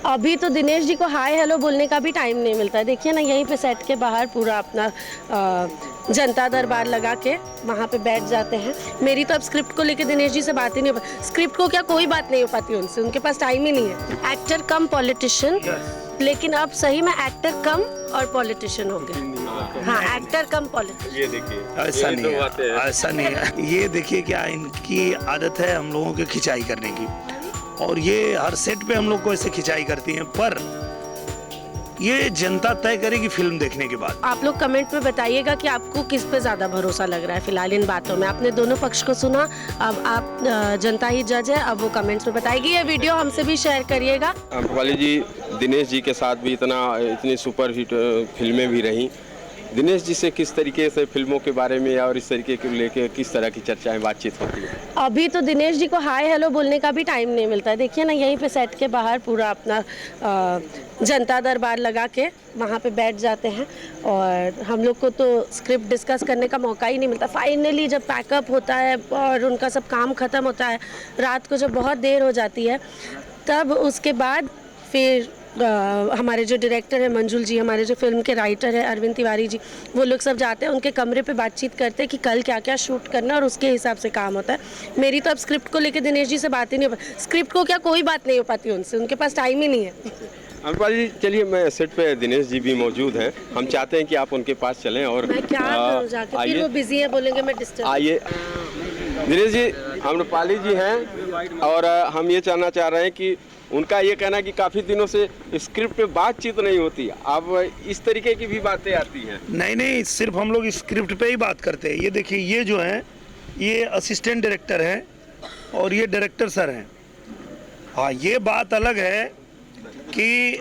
अभी तो दिनेश जी को हाय हेलो बोलने का भी टाइम नहीं मिलता है। देखिए ना, यहीं पे सेट के बाहर पूरा अपना जनता दरबार लगा के वहाँ पे बैठ जाते हैं। मेरी तो अब स्क्रिप्ट को लेके दिनेश जी से बात ही नहीं हो पाती। स्क्रिप्ट को क्या कोई बात नहीं हो पाती उनसे, उनके पास टाइम ही नहीं है। एक्टर कम पॉलिटिशियन, लेकिन अब सही में एक्टर कम और पॉलिटिशियन हो गए। हाँ, एक्टर कम पॉलिटिशियन। ये देखिए, ऐसा नहीं है, ऐसा नहीं है। ये देखिए क्या इनकी आदत है हम लोगों की खिंचाई करने की, और ये हर सेट पे हम लोग को ऐसे खिंचाई करती हैं, पर ये जनता तय करेगी फिल्म देखने के बाद। आप लोग कमेंट में बताइएगा कि आपको किस पे ज्यादा भरोसा लग रहा है फिलहाल इन बातों में। आपने दोनों पक्ष को सुना, अब आप जनता ही जज है, अब वो कमेंट्स में बताएगी। ये वीडियो हमसे भी शेयर करिएगा। अम्रपाली जी, दिनेश जी के साथ भी इतनी सुपरहिट फिल्में भी रहीं। दिनेश जी से किस तरीके से फिल्मों के बारे में और इस तरीके को लेके किस तरह की चर्चाएं बातचीत होती है? अभी तो दिनेश जी को हाय हेलो बोलने का भी टाइम नहीं मिलता है। देखिए ना, यहीं पे सेट के बाहर पूरा अपना जनता दरबार लगा के वहाँ पे बैठ जाते हैं, और हम लोग को तो स्क्रिप्ट डिस्कस करने का मौका ही नहीं मिलता। फाइनली जब पैकअप होता है और उनका सब काम ख़त्म होता है, रात को जब बहुत देर हो जाती है, तब उसके बाद फिर हमारे जो डायरेक्टर है मंजुल जी, हमारे जो फिल्म के राइटर है अरविंद तिवारी जी, वो लोग सब जाते हैं उनके कमरे पे, बातचीत करते हैं कि कल क्या क्या शूट करना, और उसके हिसाब से काम होता है। मेरी तो अब स्क्रिप्ट को लेके दिनेश जी से बात ही नहीं हो पाती। स्क्रिप्ट को क्या कोई बात नहीं हो पाती उनसे, उनके पास टाइम ही नहीं है। अम्रपाली जी, चलिए, मैं सेट पे दिनेश जी भी मौजूद हैं, हम चाहते हैं कि आप उनके पास चलें और मैं क्या करूं जाके, फिर वो बिजी है, बोलेंगे मैं डिस्टर्ब। आइए दिनेश जी, अम्रपाली जी हैं, और हम ये जानना चाह रहे हैं कि उनका ये कहना है कि काफ़ी दिनों से स्क्रिप्ट पे बातचीत नहीं होती, अब इस तरीके की भी बातें आती हैं। नहीं, सिर्फ हम लोग स्क्रिप्ट पे ही बात करते हैं। ये देखिए, ये जो है ये असिस्टेंट डायरेक्टर हैं और ये डायरेक्टर सर हैं। हाँ, ये बात अलग है कि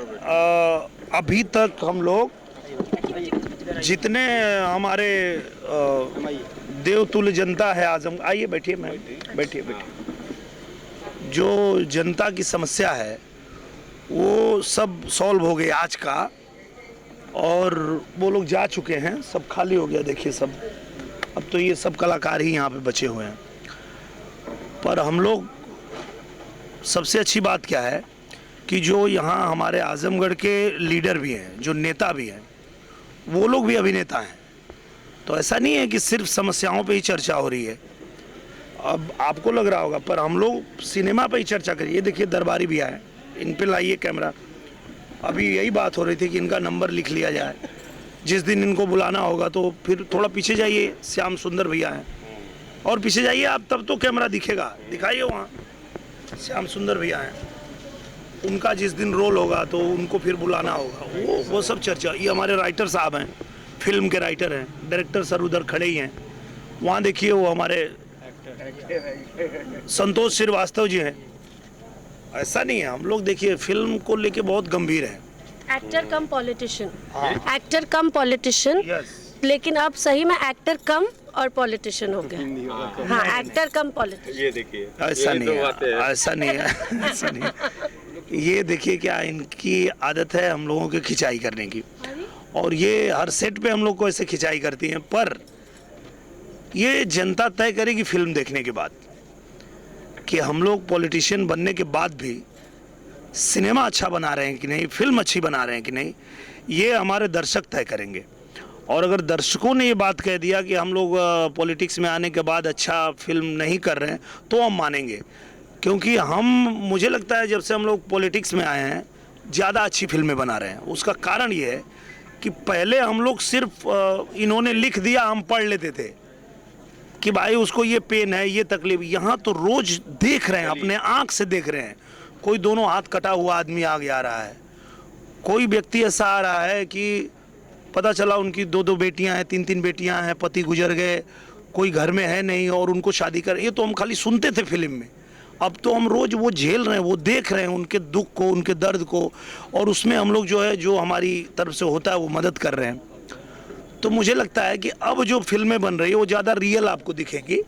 अभी तक हम लोग जितने हमारे देवतुल्य जनता है आजम, आइए बैठिए, मैं बैठिए, जो जनता की समस्या है वो सब सॉल्व हो गई आज का, और वो लोग जा चुके हैं, सब खाली हो गया। देखिए सब, अब तो ये सब कलाकार ही यहाँ पे बचे हुए हैं। पर हम लोग, सबसे अच्छी बात क्या है कि जो यहाँ हमारे आजमगढ़ के लीडर भी हैं, जो नेता भी हैं, वो लोग भी अभिनेता हैं। तो ऐसा नहीं है कि सिर्फ समस्याओं पे ही चर्चा हो रही है। अब आपको लग रहा होगा, पर हम लोग सिनेमा पे ही चर्चा करिए। देखिए दरबारी भी आए, इन पे लाइए कैमरा। अभी यही बात हो रही थी कि इनका नंबर लिख लिया जाए, जिस दिन इनको बुलाना होगा। तो फिर थोड़ा पीछे जाइए, श्याम सुंदर भैया हैं, और पीछे जाइए आप, तब तो कैमरा दिखेगा, दिखाइए वहाँ श्याम सुंदर भैया हैं। उनका जिस दिन रोल होगा तो उनको फिर बुलाना होगा, वो सब चर्चा। ये हमारे राइटर साहब हैं, फिल्म के राइटर हैं, डायरेक्टर सर उधर खड़े ही हैं। वहाँ देखिए वो हमारे संतोष श्रीवास्तव जी हैं। ऐसा नहीं है, हम लोग देखिए फिल्म को लेके बहुत गंभीर है। एक्टर कम पॉलिटिशियन, एक्टर कम पॉलिटिशियन, लेकिन अब सही में एक्टर कम और पॉलिटिशियन हो गए। हाँ, एक्टर कम पॉलिटिशियन। ये देखिए, ऐसा नहीं है, ऐसा नहीं है, ऐसा नहीं है। ये देखिए क्या इनकी आदत है हम लोगों की खिंचाई करने की, और ये हर सेट पे हम लोग को ऐसे खिंचाई करती हैं, पर ये जनता तय करेगी फिल्म देखने के बाद कि हम लोग पॉलिटिशियन बनने के बाद भी सिनेमा अच्छा बना रहे हैं कि नहीं, फिल्म अच्छी बना रहे हैं कि नहीं, ये हमारे दर्शक तय करेंगे। और अगर दर्शकों ने ये बात कह दिया कि हम लोग पॉलिटिक्स में आने के बाद अच्छा फिल्म नहीं कर रहे हैं, तो हम मानेंगे। क्योंकि मुझे लगता है जब से हम लोग पॉलिटिक्स में आए हैं, ज़्यादा अच्छी फिल्में बना रहे हैं। उसका कारण ये है कि पहले हम लोग सिर्फ इन्होंने लिख दिया, हम पढ़ लेते थे कि भाई उसको ये पेन है, ये तकलीफ। यहाँ तो रोज देख रहे हैं, अपने आंख से देख रहे हैं। कोई दोनों हाथ कटा हुआ आदमी आगे आ रहा है, कोई व्यक्ति ऐसा आ रहा है कि पता चला उनकी 2-2 बेटियां हैं, 3-3 बेटियां हैं, पति गुजर गए, कोई घर में है नहीं और उनको शादी कर। ये तो हम खाली सुनते थे फिल्म में, अब तो हम रोज वो झेल रहे हैं, वो देख रहे हैं उनके दुख को, उनके दर्द को, और उसमें हम लोग जो है, जो हमारी तरफ से होता है वो मदद कर रहे हैं। तो मुझे लगता है कि अब जो फिल्में बन रही है वो ज़्यादा रियल आपको दिखेंगी।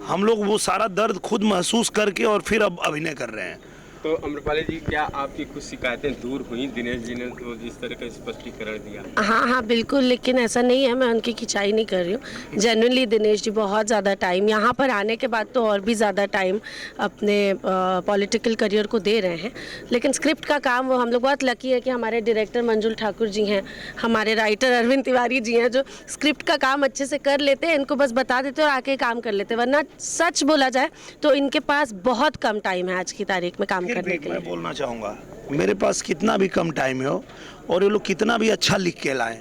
हम लोग वो सारा दर्द खुद महसूस करके और फिर अब अभिनय कर रहे हैं। तो अम्रपाली जी, क्या आपकी कुछ शिकायतें दूर हुई? दिनेश जी ने तो जिस तरह का स्पष्टीकरण दिया। हाँ हाँ बिल्कुल, लेकिन ऐसा नहीं है, मैं उनकी खिंचाई नहीं कर रही हूँ। जेन्युइनली दिनेश जी बहुत ज़्यादा टाइम यहाँ पर आने के बाद तो और भी ज़्यादा टाइम अपने पॉलिटिकल करियर को दे रहे हैं। लेकिन स्क्रिप्ट का काम वो हम लोग बहुत लकी है कि हमारे डायरेक्टर मंजुल ठाकुर जी हैं, हमारे राइटर अरविंद तिवारी जी हैं, जो स्क्रिप्ट का काम अच्छे से कर लेते हैं। इनको बस बता देते और आके काम कर लेते, वरना सच बोला जाए तो इनके पास बहुत कम टाइम है आज की तारीख में काम करने के लिए। मैं बोलना चाहूँगा, मेरे पास कितना भी कम टाइम हो और ये लोग कितना भी अच्छा लिख के लाएं,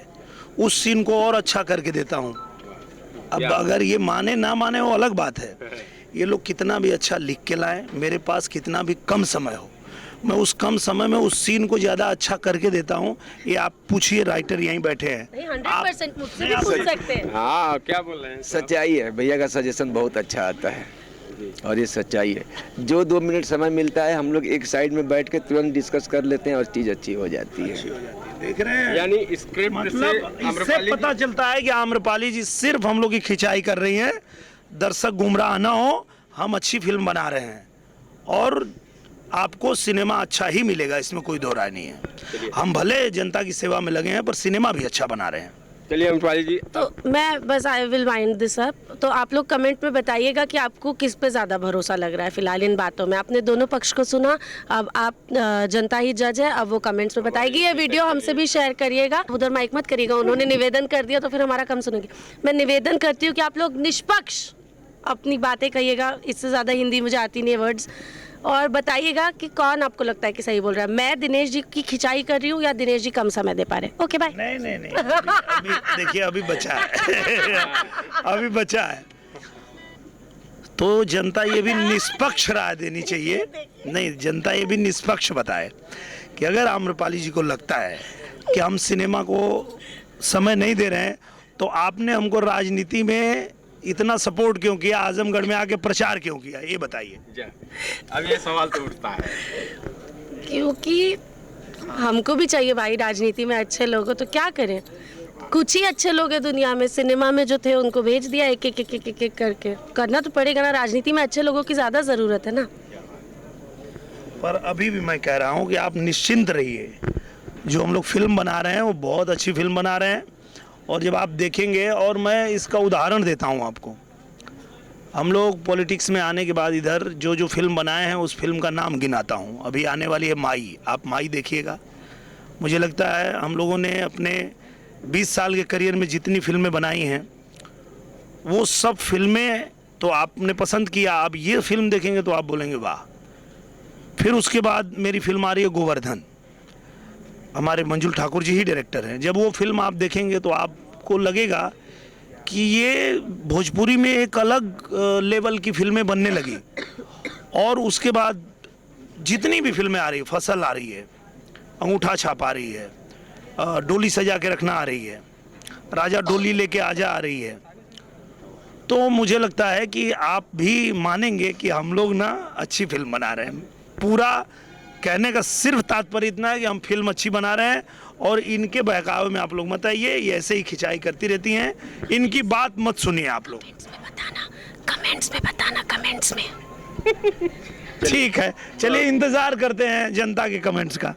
उस सीन को और अच्छा करके देता हूँ। अब अगर ये माने ना माने वो अलग बात है। ये लोग कितना भी अच्छा लिख के लाएं, मेरे पास कितना भी कम समय हो, मैं उस कम समय में उस सीन को ज़्यादा अच्छा करके देता हूँ। ये आप पूछिए, राइटर यहीं बैठे हैं, 100% मुझसे भी पूछ सकते हैं। हाँ, क्या बोल रहे हैं? सच्चाई है, भैया का सजेशन बहुत अच्छा आता है और ये सच्चाई है। जो 2 मिनट समय मिलता है हम लोग एक साइड में बैठ के तुरंत डिस्कस कर लेते हैं और चीज़ अच्छी हो जाती है। देख रहे हैं, यानी स्क्रिप्ट मतलब से इससे पता चलता है कि आम्रपाली जी सिर्फ हम लोग की खिंचाई कर रही हैं, दर्शक गुमराह ना हो, हम अच्छी फिल्म बना रहे हैं और आपको सिनेमा अच्छा ही मिलेगा, इसमें कोई दो राय नहीं है। हम भले जनता की सेवा में लगे हैं पर सिनेमा भी अच्छा बना रहे हैं। चलिए अम्रपाली जी, तो मैं बस I will wind this up. तो आप लोग कमेंट में बताइएगा कि आपको किस पे ज़्यादा भरोसा लग रहा है फिलहाल इन बातों में। आपने दोनों पक्ष को सुना, अब आप जनता ही जज है, अब वो कमेंट्स में बताएगी। ये वीडियो हमसे भी शेयर करिएगा, उधर माइक मत करिएगा, उन्होंने निवेदन कर दिया तो फिर हमारा कम सुनेंगे। मैं निवेदन करती हूँ कि आप लोग निष्पक्ष अपनी बातें कहिएगा, इससे ज़्यादा हिंदी मुझे आती नहीं है वर्ड्स, और बताइएगा कि कौन आपको लगता है कि सही बोल रहा है, मैं दिनेश जी की खिंचाई कर रही हूँ या दिनेश जी कम समय दे पा रहे। Okay bye. नहीं अभी देखिए, अभी बचा है अभी बचा है, तो जनता ये भी निष्पक्ष राय देनी चाहिए। नहीं, जनता ये भी निष्पक्ष बताए कि अगर आम्रपाली जी को लगता है कि हम सिनेमा को समय नहीं दे रहे हैं तो आपने हमको राजनीति में इतना सपोर्ट क्यों किया, आजमगढ़ में आके प्रचार क्यों किया, ये बताइए। अब ये सवाल तो उठता है, क्योंकि हमको भी चाहिए भाई राजनीति में अच्छे लोग हो, तो क्या करें, कुछ ही अच्छे लोग हैं दुनिया में। सिनेमा में जो थे उनको भेज दिया एक एक करके, करना तो पड़ेगा ना, राजनीति में अच्छे लोगों की ज़्यादा ज़रूरत है ना। पर अभी भी मैं कह रहा हूँ कि आप निश्चिंत रहिए, जो हम लोग फिल्म बना रहे हैं वो बहुत अच्छी फिल्म बना रहे हैं। और जब आप देखेंगे, और मैं इसका उदाहरण देता हूँ आपको, हम लोग पॉलिटिक्स में आने के बाद इधर जो जो फिल्म बनाए हैं उस फिल्म का नाम गिनाता हूँ। अभी आने वाली है माई, आप माई देखिएगा। मुझे लगता है हम लोगों ने अपने 20 साल के करियर में जितनी फिल्में बनाई हैं वो सब फिल्में तो आपने पसंद किया, अब ये फिल्म देखेंगे तो आप बोलेंगे वाह। फिर उसके बाद मेरी फिल्म आ रही है गोवर्धन, हमारे मंजुल ठाकुर जी ही डायरेक्टर हैं। जब वो फिल्म आप देखेंगे तो आपको लगेगा कि ये भोजपुरी में एक अलग लेवल की फिल्में बनने लगी। और उसके बाद जितनी भी फिल्में आ रही है, फसल आ रही है, अंगूठा छाप आ रही है, डोली सजा के रखना आ रही है, राजा डोली लेके आजा आ रही है, तो मुझे लगता है कि आप भी मानेंगे कि हम लोग ना अच्छी फिल्म बना रहे हैं। पूरा कहने का सिर्फ तात्पर्य इतना है कि हम फिल्म अच्छी बना रहे हैं और इनके बहकावे में आप लोग मत आइए, ये ऐसे ही खिंचाई करती रहती हैं, इनकी बात मत सुनिए आप लोग। कमेंट्स में बताना कमेंट्स में। ठीक है, चलिए इंतजार करते हैं जनता के कमेंट्स का।